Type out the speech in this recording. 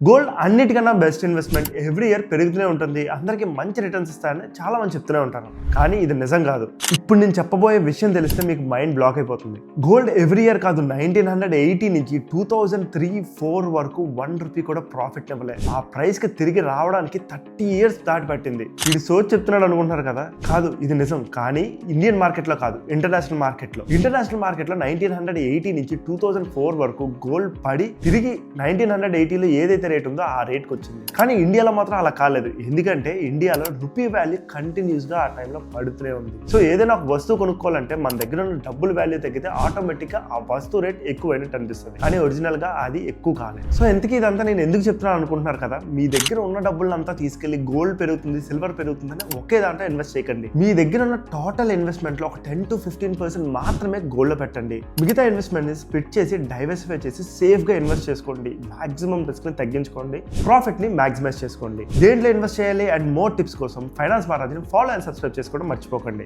Gold అన్నిటికన్నా best investment. Every year పెరుగుతూనే ఉంటుంది, అందరికీ మంచి రిటర్న్స్ ఇస్తాయని చాలా మంది చెప్తూనే ఉంటారు. కానీ ఇది నిజం కాదు. ఇప్పుడు నేను చెప్పబోయే విషయం తెలిస్తే మీకు మైండ్ బ్లాక్ అయిపోతుంది. గోల్డ్ ఎవ్రీ ఇయర్ కాదు, 1980 నుంచి 2003-4 వరకు 1 రూపీ కూడా ప్రాఫిట్ ఇవ్వలే. ఆ ప్రైస్ కి తిరిగి రావడానికి 30 ఇయర్స్ దాటి పట్టింది. ఇది సోచ్ చెప్తున్నాడు అనుకుంటున్నారు కదా, కాదు ఇది నిజం. కానీ ఇండియన్ మార్కెట్ లో కాదు, ఇంటర్నేషనల్ మార్కెట్ లో 1980 నుంచి 2004 వరకు గోల్డ్ పడి తిరిగి 1980లో ఏదైతే రేట్ ఉందో ఆ రేట్కి వచ్చింది. కానీ ఇండియాలో మాత్రం అలా కాలేదు. ఎందుకంటే ఇండియాలో రూపీ వాల్యూ కంటిన్యూస్ గా ఆ టైంలో పడుతూనే ఉంది. సో ఏదైనా ఒక వస్తువు కొనుక్కోవాలంటే మన దగ్గర ఉన్న డబ్బుల వాల్యూ తగ్గితే ఆటోమేటిక్ గా ఆ వస్తువు రేట్ ఎక్కువైనట్టు అనిపిస్తుంది. కానీ ఒరిజినల్ గా అది ఎక్కువ కాలేదు. సో ఎందుకు ఇదంతా నేను ఎందుకు చెప్తున్నాను అనుకుంటున్నారు కదా, మీ దగ్గర ఉన్న డబ్బులంతా తీసుకెళ్లి గోల్డ్ పెరుగుతుంది, సిల్వర్ పెరుగుతుందని ఒకే దాంట్లో ఇన్వెస్ట్ చేయకండి. మీ దగ్గర ఉన్న టోటల్ ఇన్వెస్ట్మెంట్ లో ఒక 10-15% మాత్రమే గోల్డ్ లో పెట్టండి. మిగతా ఇన్వెస్ట్మెంట్ ని స్ప్లిట్ చేసి డైవర్సిఫై చేసి సేఫ్ గా ఇన్వెస్ట్ చేసుకోండి. మాక్సిమం రిస్క్ ని తగ్గించుకోండి, ప్రాఫిట్ ని మాక్సిమైజ్ చేసుకోండి. దేంట్లో ఇన్వెస్ట్ చేయాలి అండ్ మోర్ టిప్స్ కోసం ఫైనాన్స్ మహారాజ్ని ఫాలో అండ్ సబ్స్క్రైబ్ చేసుకోవడం మర్చిపోకండి.